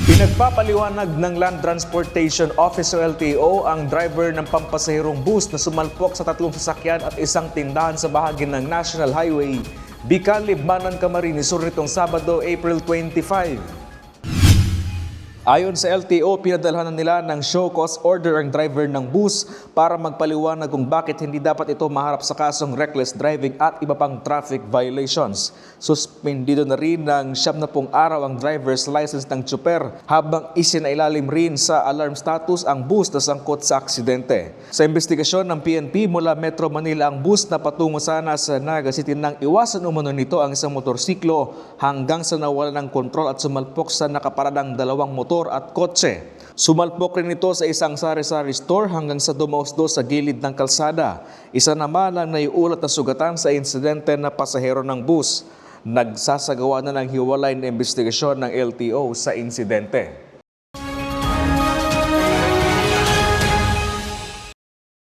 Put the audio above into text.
Pinagpapaliwanag ng Land Transportation Office o LTO ang driver ng pampasahirong bus na sumalpok sa 3 sasakyan at isang tindahan sa bahagi ng National Highway, Bicalib-Manan, Camarines Sur nitong Sabado, April 25. Ayon sa LTO, pinadalhan nila ng show cause order ang driver ng bus para magpaliwanag kung bakit hindi dapat ito maharap sa kasong reckless driving at iba pang traffic violations. Suspendido na rin ng 70 araw ang driver's license ng tsuper habang isinailalim rin sa alarm status ang bus na sangkot sa aksidente. Sa investigasyon ng PNP mula Metro Manila, ang bus na patungo sana sa Naga City nang iwasan umano nito ang isang motorsiklo hanggang sa nawala ng kontrol at sumalpok sa nakaparadang 2 motor at kotse. Sumalpok rin ito sa isang sari-sari store hanggang sa dumausdo sa gilid ng kalsada. Isa naman ang naiulat na sugatan sa insidente na pasahero ng bus. Nagsasagawa na ng hiwalay na investigasyon ng LTO sa insidente.